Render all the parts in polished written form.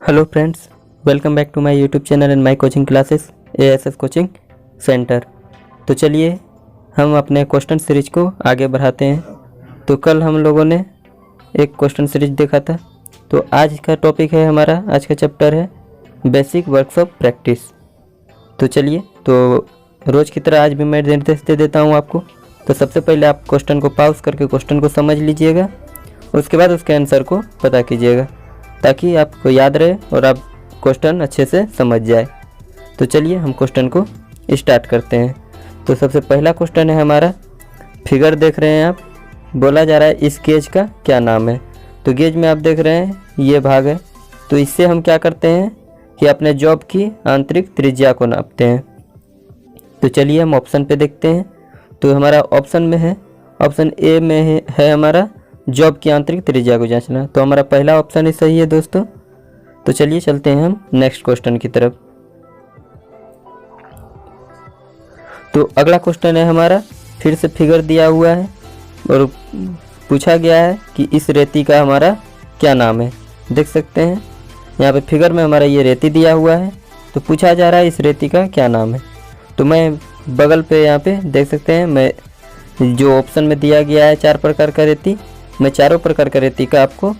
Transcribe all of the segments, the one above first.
Hello friends, welcome back to my YouTube channel and my coaching classes ASS coaching centre. तो चलिए हम अपने question series को आगे बढ़ाते हैं। तो कल हम लोगों ने एक क्वेश्चन सीरीज देखा था, तो आज का टॉपिक है हमारा, आज का चैप्टर है बेसिक वर्क्स ऑफ प्रैक्टिस। तो चलिए, तो रोज़ की तरह आज भी मैं निर्देश दे देता हूँ आपको। तो सबसे पहले आप क्वेश्चन को पॉज करके क्वेश्चन को समझ लीजिएगा, उसके बाद उसके आंसर को पता कीजिएगा ताकि आपको याद रहे और आप क्वेश्चन अच्छे से समझ जाए। तो चलिए हम क्वेश्चन को स्टार्ट करते हैं। तो सबसे पहला क्वेश्चन है हमारा, फिगर देख रहे हैं आप, बोला जा रहा है इस गेज का क्या नाम है। तो गेज में आप देख रहे हैं ये भाग है, तो इससे हम क्या करते हैं कि अपने जॉब की आंतरिक त्रिज्या को नापते हैं। तो चलिए हम ऑप्शन पे देखते हैं। तो हमारा ऑप्शन में है, ऑप्शन ए में है हमारा जॉब की आंतरिक त्रिज्या को जांचना। तो हमारा पहला ऑप्शन ही सही है दोस्तों। तो चलिए चलते हैं हम नेक्स्ट क्वेश्चन की तरफ। तो अगला क्वेश्चन है हमारा, फिर से फिगर दिया हुआ है और पूछा गया है कि इस रेती का हमारा क्या नाम है। देख सकते हैं यहाँ पे फिगर में हमारा ये रेती दिया हुआ है, तो पूछा जा रहा है इस रेती का क्या नाम है। तो मैं बगल पे यहाँ पे देख सकते हैं, मैं जो ऑप्शन में दिया गया है 4 प्रकार का रेती, मैं चारों प्रकार का रेती का आपको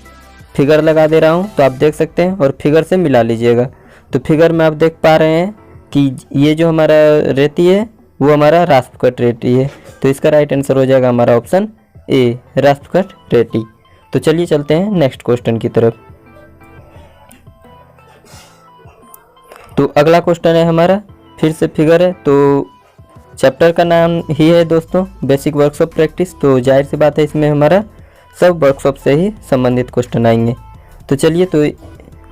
फिगर लगा दे रहा हूँ। तो आप देख सकते हैं और फिगर से मिला लीजिएगा। तो फिगर में आप देख पा रहे हैं कि ये जो हमारा रेती है वो हमारा रास्प कट रेती है। तो इसका राइट आंसर हो जाएगा हमारा ऑप्शन ए, रास्प कट रेती। तो चलिए चलते हैं नेक्स्ट क्वेश्चन की तरफ। तो अगला क्वेश्चन है हमारा, फिर से फिगर है, तो चैप्टर का नाम ही है दोस्तों बेसिक वर्क्स ऑफ प्रैक्टिस। तो जाहिर सी बात है इसमें हमारा सब वर्कशॉप से ही संबंधित क्वेश्चन आएंगे। तो चलिए, तो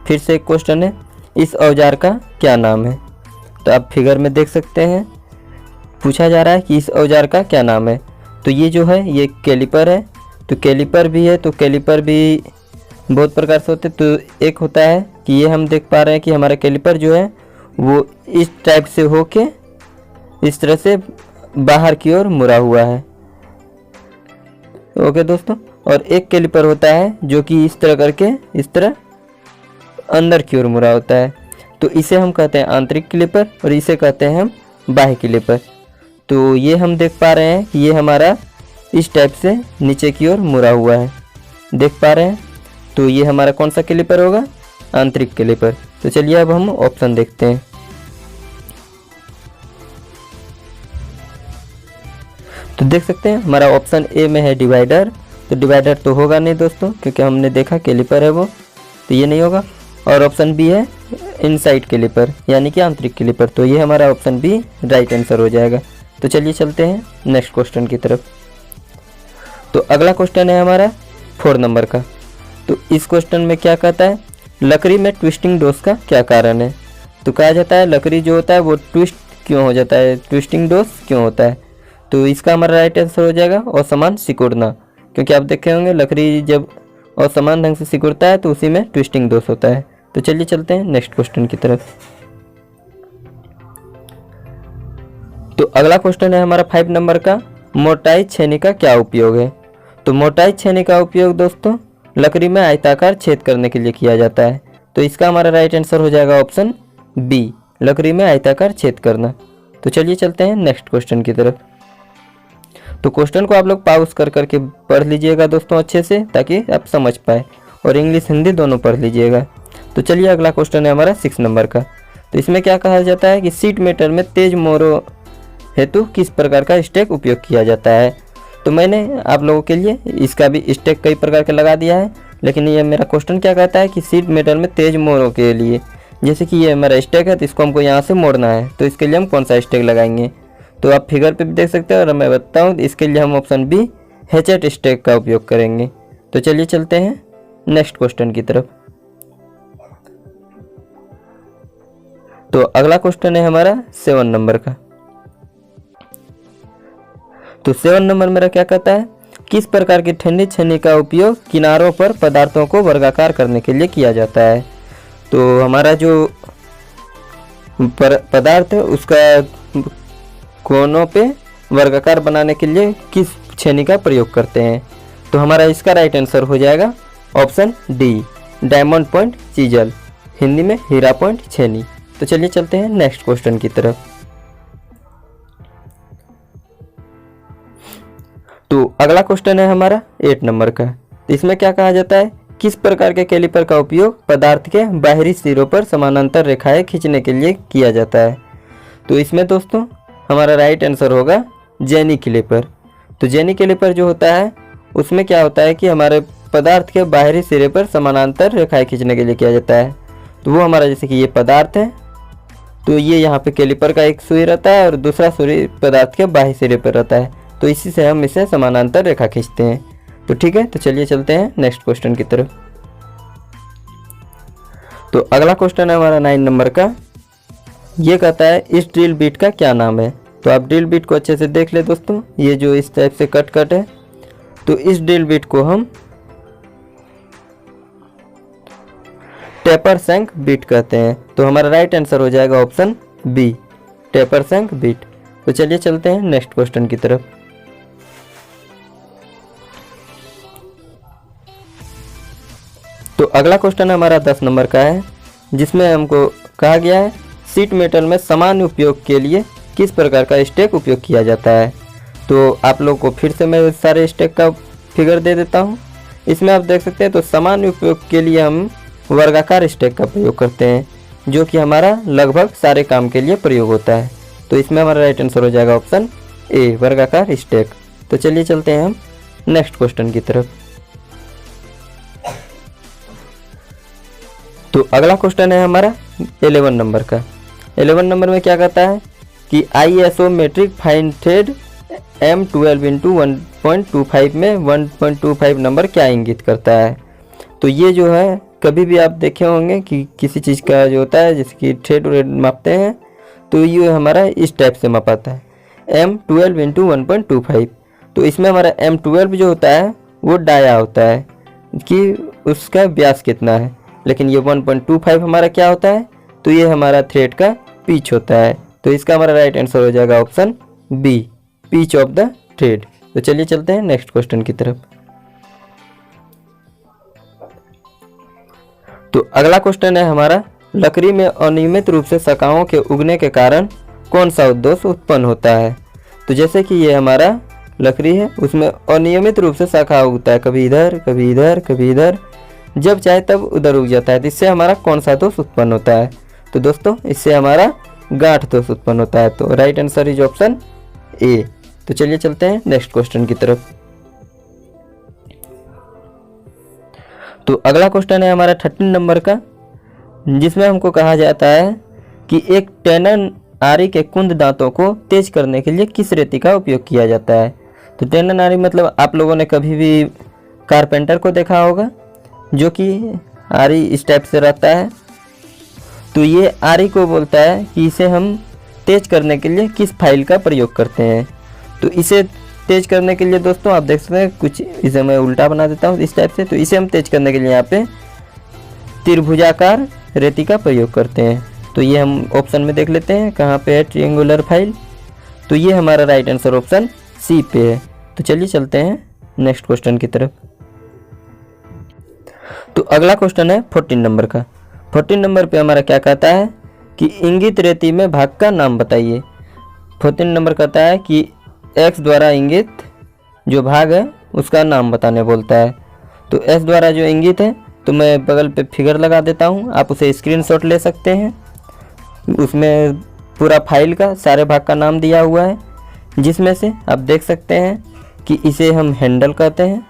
फिर से एक क्वेश्चन है, इस औजार का क्या नाम है। तो आप फिगर में देख सकते हैं पूछा जा रहा है कि इस औजार का क्या नाम है। तो ये जो है ये कैलिपर है। तो कैलिपर भी है, तो कैलिपर भी बहुत प्रकार से होते। तो एक होता है कि ये हम देख पा रहे हैं कि हमारा कैलिपर जो है वो इस टाइप से होके इस तरह से बाहर की ओर मुड़ा हुआ है। ओके दोस्तों, और एक कैलिपर होता है जो कि इस तरह करके इस तरह अंदर की ओर मुड़ा होता है। तो इसे हम कहते हैं आंतरिक कैलिपर और इसे कहते हैं हम बाह्य कैलिपर। तो ये हम देख पा रहे हैं कि ये हमारा इस टाइप से नीचे की ओर मुड़ा हुआ है, देख पा रहे हैं। तो ये हमारा कौन सा कैलिपर होगा, आंतरिक कैलिपर। तो चलिए अब हम ऑप्शन देखते हैं। तो देख सकते हैं हमारा ऑप्शन ए में है डिवाइडर। तो डिवाइडर तो होगा नहीं दोस्तों, क्योंकि हमने देखा कैलिपर है वो, तो ये नहीं होगा। और ऑप्शन बी है इनसाइड कैलिपर, यानी कि आंतरिक कैलिपर। तो ये हमारा ऑप्शन बी राइट आंसर हो जाएगा। तो चलिए चलते हैं नेक्स्ट क्वेश्चन की तरफ। तो अगला क्वेश्चन है हमारा 4 नंबर का। तो इस क्वेश्चन में क्या कहता है, लकड़ी में ट्विस्टिंग डोज का क्या कारण है। तो कहा जाता है लकड़ी जो होता है वो ट्विस्ट क्यों हो जाता है, ट्विस्टिंग डोज क्यों होता है। तो इसका हमारा राइट आंसर हो जाएगा असमान सिकुड़ना, क्योंकि आप देखे होंगे लकड़ी जब असमान ढंग से सिकुड़ता है तो उसी में ट्विस्टिंग दोष होता है। तो चलिए चलते हैं नेक्स्ट क्वेश्चन की तरफ। तो अगला क्वेश्चन है हमारा 5 नंबर का, मोटाई छेनी का क्या उपयोग है। तो मोटाई छेनी का उपयोग दोस्तों लकड़ी में आयताकार छेद करने के लिए किया जाता है। तो इसका हमारा राइट आंसर हो जाएगा ऑप्शन बी, लकड़ी में आयताकार छेद करना। तो चलिए चलते हैं नेक्स्ट क्वेश्चन की तरफ। तो क्वेश्चन को आप लोग पॉज कर करके पढ़ लीजिएगा दोस्तों अच्छे से, ताकि आप समझ पाए, और इंग्लिश हिंदी दोनों पढ़ लीजिएगा। तो चलिए अगला क्वेश्चन है हमारा 6 नंबर का। तो इसमें क्या कहा जाता है कि सीट मेटल में तेज मोरों हेतु किस प्रकार का स्टेक उपयोग किया जाता है। तो मैंने आप लोगों के लिए इसका भी स्टेक कई प्रकार का लगा दिया है, लेकिन ये मेरा क्वेश्चन क्या कहता है कि सीट मेटल में तेज मोरों के लिए, जैसे कि ये हमारा स्टेक है तो इसको हमको यहाँ से मोड़ना है, तो इसके लिए हम कौन सा स्टेक लगाएंगे। तो आप फिगर पे भी देख सकते हैं और मैं बताऊँ इसके लिए हम ऑप्शन बी हेचेट स्टेक का उपयोग करेंगे। तो चलिए चलते हैं नेक्स्ट क्वेश्चन की तरफ। तो अगला क्वेश्चन है हमारा 7 नंबर का। तो 7 नंबर मेरा क्या कहता है, किस प्रकार की ठंडी छन्नी का उपयोग किनारों पर पदार्थों को वर्गाकार करने के लिए किया जाता है। तो हमारा जो पदार्थ है उसका कोनों पे वर्गाकार बनाने के लिए किस छेनी का प्रयोग करते हैं। तो हमारा इसका राइट आंसर हो जाएगा option D, diamond point chisel. Hindi में हीरा पॉइंट छेनी। तो चलिए चलते हैं नेक्स्ट क्वेश्चन की तरफ। तो अगला क्वेश्चन है हमारा 8 नंबर का। तो इसमें क्या कहा जाता है, किस प्रकार के कैलिपर का उपयोग पदार्थ के बाहरी सिरों पर समानांतर रेखाएं खींचने के लिए किया जाता है। तो इसमें दोस्तों हमारा राइट आंसर होगा जेनी कैलिपर। तो जेनी कैलिपर जो होता है उसमें क्या होता है कि हमारे पदार्थ के बाहरी सिरे पर समानांतर रेखाएं खींचने के लिए किया जाता है। तो वो हमारा जैसे कि ये पदार्थ है, तो ये यहाँ पे कैलिपर का एक सुई रहता है और दूसरा सुई पदार्थ के बाहरी सिरे पर रहता है। तो इसी से हम इसे समानांतर रेखा खींचते हैं। तो ठीक है, तो चलिए चलते हैं नेक्स्ट क्वेश्चन की तरफ। तो अगला क्वेश्चन है हमारा 9 नंबर का। ये कहता है इस ड्रिल बीट का क्या नाम है। तो आप ड्रिल बीट को अच्छे से देख ले दोस्तों, ये जो इस टाइप से कट है, तो इस ड्रिल बीट को हम टेपर शंक बीट कहते हैं। तो हमारा राइट आंसर हो जाएगा ऑप्शन बी, टेपर शंक बीट। तो चलिए चलते हैं नेक्स्ट क्वेश्चन की तरफ। तो अगला क्वेश्चन हमारा 10 नंबर का है, जिसमें हमको कहा गया है सीट मेटल में सामान्य उपयोग के लिए किस प्रकार का स्टेक उपयोग किया जाता है। तो आप लोग को फिर से मैं सारे स्टेक का फिगर दे देता हूँ। इसमें आप देख सकते हैं, तो सामान्य उपयोग के लिए हम वर्गाकार स्टेक का प्रयोग करते हैं, जो कि हमारा लगभग सारे काम के लिए प्रयोग होता है। तो इसमें हमारा राइट आंसर हो जाएगा ऑप्शन ए, वर्गाकार स्टेक। तो चलिए चलते हैं हम नेक्स्ट क्वेश्चन की तरफ। तो अगला क्वेश्चन है हमारा 11 नंबर का। 11 नंबर में क्या कहता है कि ISO metric fine thread M12x1.25 में 1.25 नंबर क्या इंगित करता है। तो ये जो है कभी भी आप देखे होंगे कि किसी चीज़ का जो होता है जैसे कि थ्रेड मापते हैं, तो ये हमारा इस टाइप से मापाता है M12x1.25। तो इसमें हमारा M12 जो होता है वो डाया होता है कि उसका व्यास कितना है, लेकिन ये 1.25 हमारा क्या होता है, तो ये हमारा थ्रेड का पिच होता है। तो इसका हमारा राइट आंसर हो जाएगा option B, pitch of the thread. तो चलिए चलते हैं नेक्स्ट क्वेश्चन की तरफ। तो अगला क्वेश्चन है हमारा, लकड़ी में अनियमित रूप से शाखाओं के उगने के कारण कौन सा उद्दोष उत्पन्न होता है। तो जैसे कि ये हमारा लकड़ी है, उसमें अनियमित रूप से शाखा उगता है, कभी इधर कभी इधर कभी इधर, जब चाहे तब उधर उग जाता है। तो इससे हमारा कौन सा दोष उत्पन्न होता है। तो दोस्तों इससे हमारा गांठ दोष उत्पन्न होता है। तो राइट आंसर इज ऑप्शन ए। तो चलिए चलते हैं नेक्स्ट क्वेश्चन की तरफ। तो अगला क्वेश्चन है हमारा 13 नंबर का, जिसमें हमको कहा जाता है कि एक टेनन आरी के कुंद दांतों को तेज करने के लिए किस रेती का उपयोग किया जाता है। तो टेनन आरी मतलब आप लोगों ने कभी भी कारपेंटर को देखा होगा, जो कि आरी इस टाइप से रहता है। तो ये आरी को बोलता है कि इसे हम तेज करने के लिए किस फाइल का प्रयोग करते हैं। तो इसे तेज करने के लिए दोस्तों आप देख सकते हैं, कुछ इसे मैं उल्टा बना देता हूँ इस टाइप से। तो इसे हम तेज करने के लिए यहाँ पे त्रिभुजाकार रेती का प्रयोग करते हैं। तो ये हम ऑप्शन में देख लेते हैं कहाँ पे है ट्रायंगुलर फाइल। तो ये हमारा राइट आंसर ऑप्शन सी पे है। तो चलिए चलते हैं नेक्स्ट क्वेश्चन की तरफ। तो अगला क्वेश्चन है 14 नंबर का। 14 नंबर पे हमारा क्या कहता है कि इंगित रेती में भाग का नाम बताइए। 14 नंबर कहता है कि x द्वारा इंगित जो भाग है उसका नाम बताने बोलता है। तो s द्वारा जो इंगित है, तो मैं बगल पे फिगर लगा देता हूँ, आप उसे स्क्रीनशॉट ले सकते हैं। उसमें पूरा फाइल का सारे भाग का नाम दिया हुआ है, जिसमें से आप देख सकते हैं कि इसे हम हैंडल कहते हैं,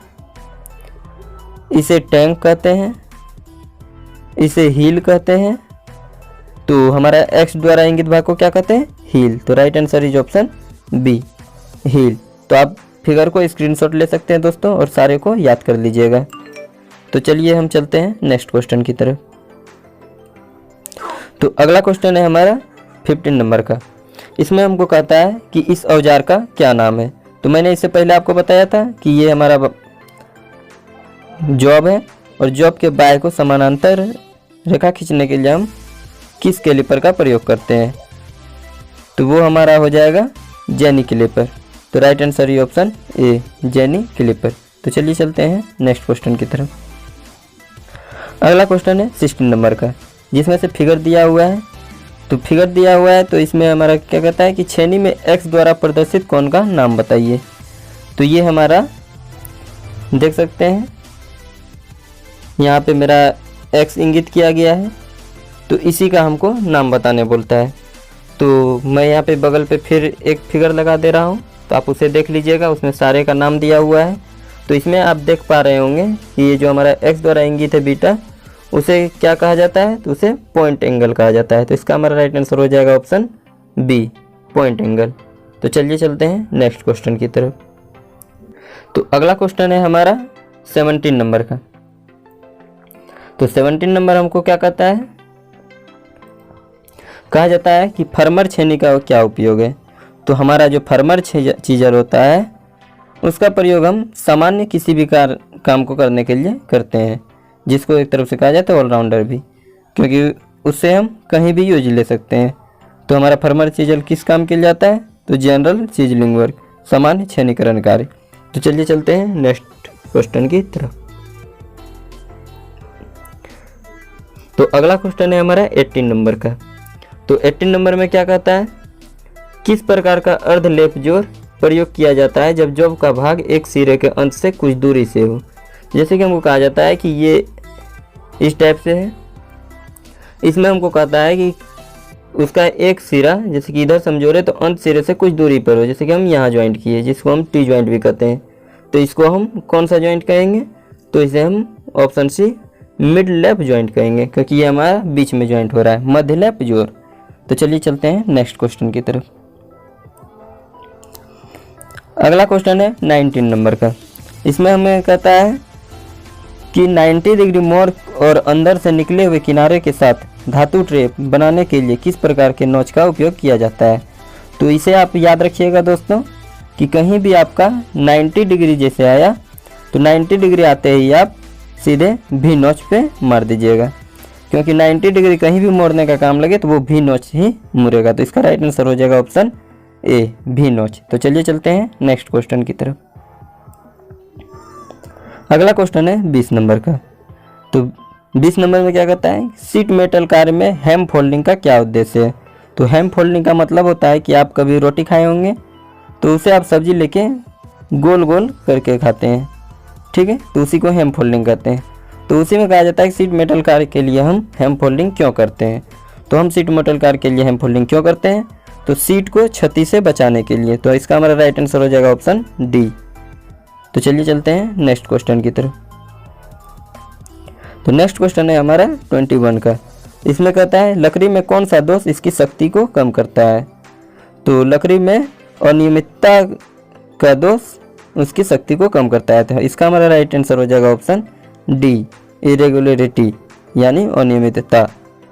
इसे टैंक कहते हैं, इसे हील कहते हैं। तो हमारा x द्वारा इंगित भाग को क्या कहते हैं, हील। तो right answer is option B, heel. तो आप फिगर को स्क्रीनशॉट ले सकते हैं दोस्तों और सारे को याद कर लीजिएगा। तो चलिए हम चलते हैं नेक्स्ट क्वेश्चन की तरफ। तो अगला क्वेश्चन है हमारा 15 नंबर का। इसमें हमको कहता है कि इस औजार का क्या नाम है। तो मैंने इससे पहले आपको बताया था कि ये हमारा जॉब है, और जॉब के बाय को समानांतर रेखा खींचने के लिए हम किस कैलिपर का प्रयोग करते हैं। तो वो हमारा हो जाएगा जेनी कैलिपर। तो राइट आंसर ये ऑप्शन ए, जेनी कैलिपर। तो चलिए चलते हैं नेक्स्ट क्वेश्चन की तरफ। अगला क्वेश्चन है 16 नंबर का। जिसमें से फिगर दिया हुआ है। तो फिगर दिया हुआ है तो इसमें हमारा क्या कहता है कि छेनी में x द्वारा प्रदर्शित कोण का नाम बताइए। तो ये हमारा देख सकते हैं यहाँ पे मेरा x इंगित किया गया है, तो इसी का हमको नाम बताने बोलता है। तो मैं यहाँ पे बगल पे फिर एक फिगर लगा दे रहा हूँ, तो आप उसे देख लीजिएगा, उसमें सारे का नाम दिया हुआ है। तो इसमें आप देख पा रहे होंगे कि ये जो हमारा x द्वारा इंगित है बीटा, उसे क्या कहा जाता है, तो उसे पॉइंट एंगल कहा जाता है। तो इसका हमारा राइट आंसर हो जाएगा ऑप्शन बी, पॉइंट एंगल। तो चलिए चलते हैं नेक्स्ट क्वेश्चन की तरफ। तो अगला क्वेश्चन है हमारा 17 नंबर का। तो 17 नंबर हमको क्या कहता है, कहा जाता है कि फर्मर छेनी का क्या उपयोग है। तो हमारा जो फर्मर चीजर होता है उसका प्रयोग हम सामान्य किसी भी काम को करने के लिए करते हैं, जिसको एक तरफ से कहा जाता है ऑलराउंडर भी, क्योंकि उससे हम कहीं भी यूज ले सकते हैं। तो हमारा फर्मर चीजर किस काम के लिए आता है, तो जनरल चीजलिंग वर्क, सामान्य छेनीकरण कार्य। तो चलिए चलते हैं नेक्स्ट क्वेश्चन की तरफ। तो अगला क्वेश्चन है हमारा 18 नंबर का। तो 18 नंबर में क्या कहता है, किस प्रकार का अर्धलेप जोड़ प्रयोग किया जाता है जब जॉब का भाग एक सिरे के अंत से कुछ दूरी से हो। जैसे कि हमको कहा जाता है कि ये इस टाइप से है, इसमें हमको कहता है कि उसका एक सिरा जैसे कि इधर समझोरे तो अंत सिरे से कुछ दूरी पर हो, जैसे कि हम यहाँ ज्वाइंट किए, जिसको हम टी ज्वाइंट भी कहते हैं। तो इसको हम कौन सा ज्वाइंट कहेंगे, तो इसे हम option C mid lap joint कहेंगे, क्योंकि ये हमारा बीच में ज्वाइंट हो रहा है, मध्य लैप जोड़। तो चलिए चलते हैं नेक्स्ट क्वेश्चन की तरफ। अगला क्वेश्चन है 19 नंबर का। इसमें हमें कहता है कि 90 डिग्री मोड़ और अंदर से निकले हुए किनारे के साथ धातु ट्रे बनाने के लिए किस प्रकार के नोच का उपयोग किया जाता है। तो इसे आप याद रखिएगा दोस्तों कि कहीं भी आपका 90 डिग्री जैसे आया तो 90 डिग्री आते ही आप सीधे भी नोच पे मार दीजिएगा, क्योंकि 90 डिग्री कहीं भी मोड़ने का काम लगे तो वो भी नोच ही मुड़ेगा। तो इसका राइट आंसर हो जाएगा ऑप्शन ए, भी नोच। तो चलिए चलते हैं नेक्स्ट क्वेश्चन की तरफ। अगला क्वेश्चन है 20 नंबर का। तो 20 नंबर में क्या कहता है, सीट मेटल कार्य में हैम फोल्डिंग का क्या उद्देश्य है। तो हैम फोल्डिंग का मतलब होता है कि आप कभी रोटी खाए होंगे तो उसे आप सब्जी लेके गोल गोल करके खाते हैं, ठीक है, तो उसी को हैम फोल्डिंग कहते हैं। तो उसी में कहा जाता है कि सीट मेटल कार्य के लिए हम हैम फोल्डिंग क्यों करते हैं। तो हम सीट मेटल कार्य के लिए हैम फोल्डिंग क्यों करते हैं, तो सीट को क्षति से बचाने के लिए। तो इसका हमारा राइट आंसर हो जाएगा ऑप्शन डी। तो चलिए चलते हैं नेक्स्ट क्वेश्चन की तरफ। तो नेक्स्ट क्वेश्चन है हमारा 21 का। इसमें कहता है लकड़ी में कौन सा दोष इसकी शक्ति को कम करता है। तो लकड़ी में अनियमितता का दोष उसकी शक्ति को कम करता है। तो इसका हमारा राइट आंसर हो जाएगा ऑप्शन डी, इरेगुलरिटी यानी अनियमितता।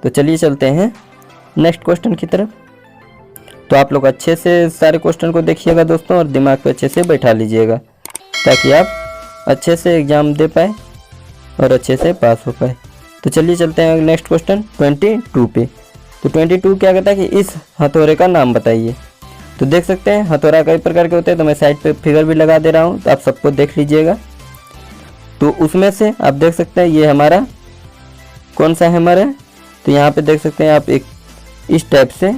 तो चलिए चलते हैं नेक्स्ट क्वेश्चन की तरफ। तो आप लोग अच्छे से सारे क्वेश्चन को देखिएगा दोस्तों और दिमाग पे अच्छे से बैठा लीजिएगा, ताकि आप अच्छे से एग्जाम दे पाए और अच्छे से पास हो पाए। तो चलिए चलते हैं नेक्स्ट क्वेश्चन 22 पे। तो 22 क्या कहता है कि इस हथौड़े का नाम बताइए। तो देख सकते हैं हथौड़ा कई प्रकार के होते हैं, तो मैं साइड पे फिगर भी लगा दे रहा हूँ, तो आप सबको देख लीजिएगा। तो उसमें से आप देख सकते हैं ये हमारा कौन सा हैमर है। तो यहाँ पे देख सकते हैं आप एक इस टाइप से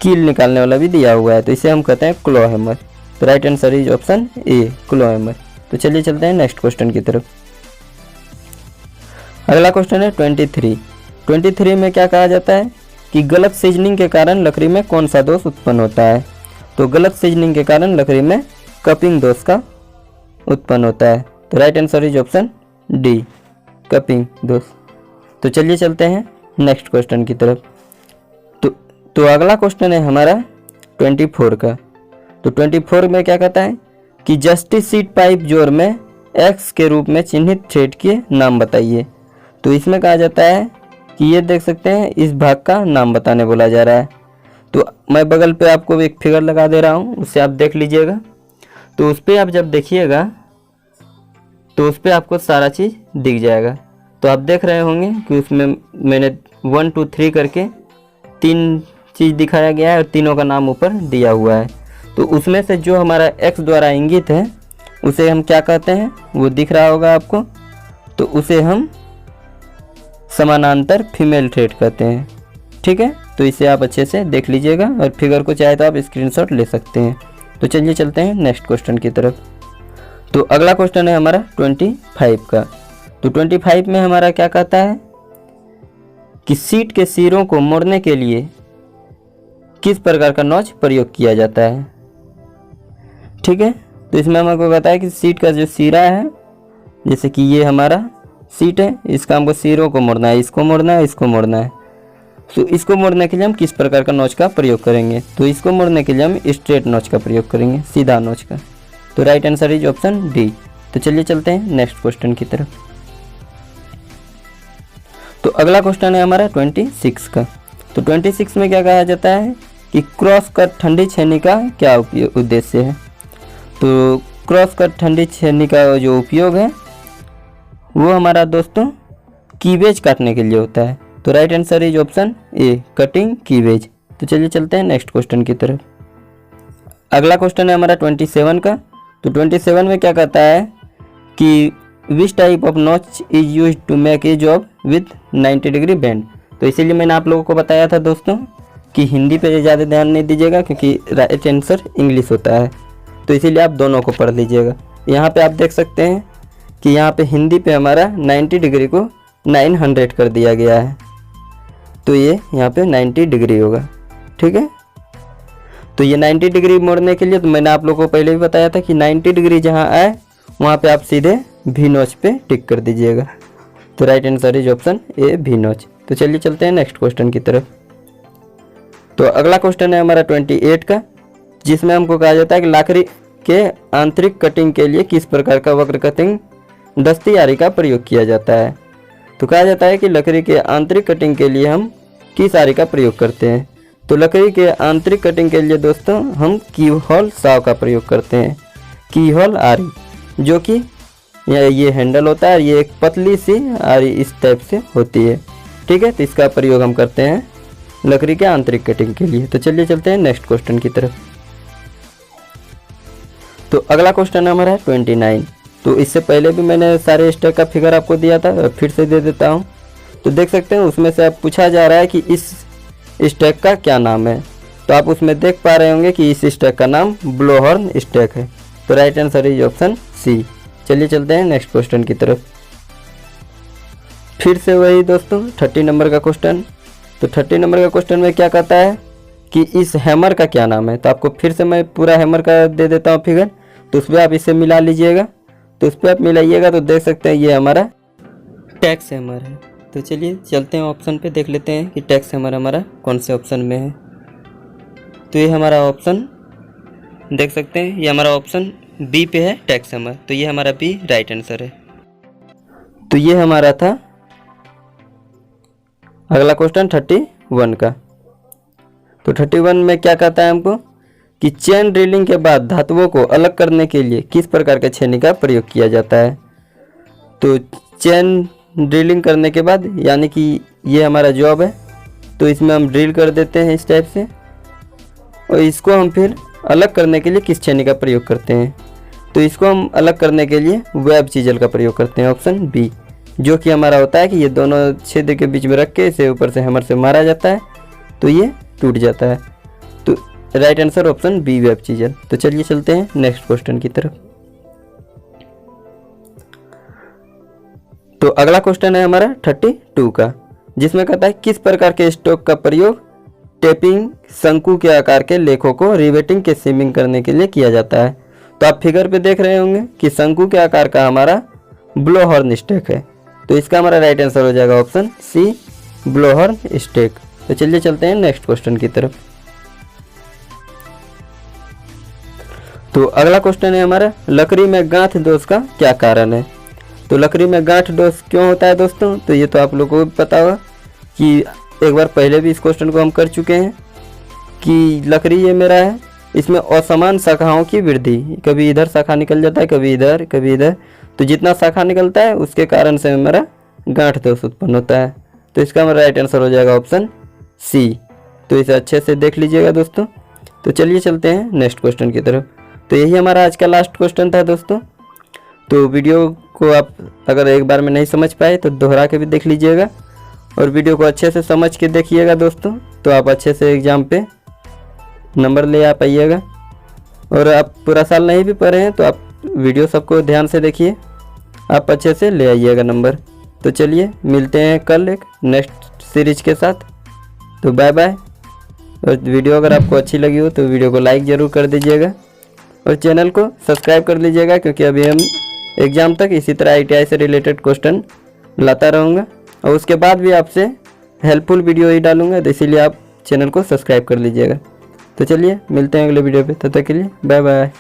कील निकालने वाला भी दिया हुआ है, तो इसे हम कहते हैं क्लो हैमर। तो right answer is option A, claw hammer. तो चलिए चलते हैं नेक्स्ट क्वेश्चन की तरफ। अगला क्वेश्चन है 23 में क्या कहा जाता है कि गलत सीजनिंग के कारण लकड़ी में कौन सा दोष उत्पन्न होता है। तो गलत सीजनिंग के कारण लकड़ी में कपिंग दोष का उत्पन्न होता है। तो right answer is option D, cupping दोष। तो चलिए चलते हैं नेक्स्ट क्वेश्चन की तरफ। तो अगला क्वेश्चन है हमारा 24 का। तो 24 में क्या कहता है कि जस्टिस सीट पाइप जोड़ में एक्स के रूप में चिन्हित थ्रेड के नाम बताइए। तो इसमें कहा जाता है कि ये देख सकते हैं इस भाग का नाम बताने बोला जा रहा है। तो मैं बगल पे आपको एक फिगर लगा दे रहा हूँ, उससे आप देख लीजिएगा। तो उस पर आप जब देखिएगा तो उस पर आपको सारा चीज़ दिख जाएगा। तो आप देख रहे होंगे कि उसमें मैंने 1 2 3 करके 3 चीज़ दिखाया गया है और तीनों का नाम ऊपर दिया हुआ है। तो उसमें से जो हमारा x द्वारा इंगित है उसे हम क्या कहते हैं, वो दिख रहा होगा आपको। तो उसे हम समानांतर फीमेल थ्रेड कहते हैं। ठीक है, तो इसे आप अच्छे से देख लीजिएगा और फिगर को चाहे तो आप स्क्रीनशॉट ले सकते हैं। तो चलिए चलते हैं नेक्स्ट क्वेश्चन की तरफ। तो अगला क्वेश्चन है हमारा 25 का। तो 25 में हमारा क्या कहता है कि सीट के सिरों को मोड़ने के लिए किस प्रकार का नॉच प्रयोग किया जाता है। ठीक है, तो इसमें हमको बताया कि सीट का जो सिरा है, जैसे कि ये हमारा सीट है, इसका हमको सिरों को मोड़ना है, इसको मोड़ना है, इसको मोड़ना है। तो इसको मोड़ने के लिए हम किस प्रकार का नॉच का प्रयोग करेंगे। तो इसको मोड़ने के लिए हम स्ट्रेट नॉच का प्रयोग करेंगे, सीधा नॉच का। तो right answer is option D. तो चलिए चलते हैं नेक्स्ट क्वेश्चन की तरफ। तो अगला क्वेश्चन है हमारा 26 का। तो 26 में क्या कहा जाता है कि क्रॉस कट ठंडी छेनी का क्या उद्देश्य है। तो क्रॉस कट ठंडी छेनी का जो उपयोग है वो हमारा दोस्तों कीवेज काटने के लिए होता है। तो right answer is option A, cutting keyways. तो चलिए चलते हैं नेक्स्ट क्वेश्चन की तरफ। अगला क्वेश्चन है हमारा 27 का। तो 27 में क्या कहता है कि which type of notch is use to make a job with 90 degree bend. तो इसीलिए मैंने आप लोगों को बताया था दोस्तों कि हिंदी पे ज़्यादा ध्यान नहीं दीजिएगा, क्योंकि राइट आंसर इंग्लिश होता है। तो इसीलिए आप दोनों को पढ़ लीजिएगा। यहाँ पे आप देख सकते हैं कि यहाँ पे हिंदी पे हमारा 90 डिग्री को 900 कर दिया गया है। तो ये यहाँ पे 90 डिग्री होगा। ठीक है, तो ये 90 डिग्री मोड़ने के लिए तो मैंने आप लोगों को पहले भी बताया था कि 90 डिग्री जहाँ आए वहाँ पे आप सीधे भी नॉच पे टिक कर दीजिएगा। तो राइट आंसर इज ऑप्शन ए, भी नॉच। तो चलिए चलते हैं नेक्स्ट क्वेश्चन की तरफ। तो अगला क्वेश्चन है हमारा 28 का, जिसमें हमको कहा जाता है कि लकड़ी के आंतरिक कटिंग के लिए किस प्रकार का वक्र कटिंग दस्ती आरी का प्रयोग किया जाता है। तो कहा जाता है कि लकड़ी के आंतरिक कटिंग के लिए हम किस आरी का प्रयोग करते हैं। तो लकड़ी के आंतरिक कटिंग के लिए दोस्तों हम की होल साव का प्रयोग करते हैं, की होल आरी, जो कि ये हैंडल होता है। ये एक पतली सी आरी इस टाइप से होती है। ठीक है, तो इसका प्रयोग हम करते हैं लकड़ी के आंतरिक कटिंग के लिए। तो चलिए चलते हैं नेक्स्ट क्वेश्चन की तरफ। तो अगला क्वेश्चन हमारा है 29। तो इससे पहले भी मैंने सारे स्टैक का फिगर आपको दिया था, फिर से दे देता हूँ। तो देख सकते हैं उसमें से अब पूछा जा रहा है कि इस स्टैक का क्या नाम है। तो आप उसमें देख पा रहे होंगे कि इस स्टैक का नाम ब्लोहॉर्न स्टैक है। तो right answer is option C. चलिए चलते हैं नेक्स्ट क्वेश्चन की तरफ। फिर से वही दोस्तों 30 नंबर का क्वेश्चन। तो 30 नंबर का क्वेश्चन में क्या कहता है कि इस हैमर का क्या नाम है। तो आपको फिर से मैं पूरा हैमर का दे देता हूँ फिगर, तो उस पर आप इसे मिला लीजिएगा। तो उस पर आप मिलाइएगा तो देख सकते हैं ये हमारा टैक्स हैमर है। तो चलिए चलते हैं ऑप्शन पे, देख लेते हैं कि टैक्स हैमर हमारा कौन से ऑप्शन में है। तो ये हमारा ऑप्शन देख सकते हैं, ये हमारा ऑप्शन बी पे है, टैक्स हैमर। तो ये हमारा बी राइट आंसर है। तो ये हमारा था अगला क्वेश्चन 31 का। तो 31 में क्या कहता है हमको कि चेन ड्रिलिंग के बाद धातुओं को अलग करने के लिए किस प्रकार के छेनी का प्रयोग किया जाता है। तो चेन ड्रिलिंग करने के बाद, यानी कि ये हमारा जॉब है, तो इसमें हम ड्रिल कर देते हैं इस टाइप से, और इसको हम फिर अलग करने के लिए किस छेनी का प्रयोग करते हैं। तो इसको हम अलग करने के लिए वेब चीजल का प्रयोग करते हैं, ऑप्शन बी, जो कि हमारा होता है कि ये दोनों छेद के बीच में रख के इसे ऊपर से हैमर से मारा जाता है तो ये टूट जाता है। तो right answer option B, web chisel. तो चलिए चलते हैं नेक्स्ट क्वेश्चन की तरफ। तो अगला क्वेश्चन है हमारा 32 का, जिसमें कहता है किस प्रकार के स्टोक का प्रयोग टेपिंग शंकु के आकार के लेखों को रिवेटिंग के सीमिंग करने के लिए किया जाता है। तो आप फिगर पे देख रहे होंगे कि शंकु के आकार का हमारा ब्लोहॉर्न स्टेक है। तो इसका हमारा राइट आंसर हो जाएगा ऑप्शन सी, ब्लोहॉर्न स्टेक। तो चलिए चलते हैं नेक्स्ट क्वेश्चन की तरफ। तो अगला क्वेश्चन है हमारा लकड़ी में गांठ दोष का क्या कारण है। तो लकड़ी में गांठ दोष क्यों होता है दोस्तों, तो ये तो आप लोगों को भी पता होगा कि एक बार पहले भी इस क्वेश्चन को हम कर चुके हैं कि लकड़ी ये मेरा है, इसमें असमान शाखाओं की वृद्धि, कभी इधर शाखा निकल जाता है, कभी इधर, कभी इधर। तो जितना शाखा निकलता है उसके कारण से हमारा गांठ दोष उत्पन्न होता है। तो इसका हमारा राइट आंसर हो जाएगा ऑप्शन सी। तो इसे अच्छे से देख लीजिएगा दोस्तों। तो चलिए चलते हैं नेक्स्ट क्वेश्चन की तरफ। तो यही हमारा आज का लास्ट क्वेश्चन था दोस्तों। तो वीडियो को आप अगर एक बार में नहीं समझ पाए तो दोहरा के भी देख लीजिएगा, और वीडियो को अच्छे से समझ के देखिएगा दोस्तों, तो आप अच्छे से एग्ज़ाम पे नंबर ले आ पाइएगा। और आप पूरा साल नहीं भी पढ़े हैं तो आप वीडियो सबको ध्यान से देखिए, आप अच्छे से ले आइएगा नंबर। तो चलिए मिलते हैं कल एक नेक्स्ट सीरीज के साथ। तो बाय बाय। और वीडियो अगर आपको अच्छी लगी हो तो वीडियो को लाइक ज़रूर कर दीजिएगा और चैनल को सब्सक्राइब कर लीजिएगा, क्योंकि अभी हम एग्ज़ाम तक इसी तरह ITI से रिलेटेड क्वेश्चन लाता रहूँगा और उसके बाद भी आपसे हेल्पफुल वीडियो ही डालूँगा, तो इसीलिए आप चैनल को सब्सक्राइब कर लीजिएगा। तो चलिए मिलते हैं अगले वीडियो पे, तब तक के लिए बाय बाय।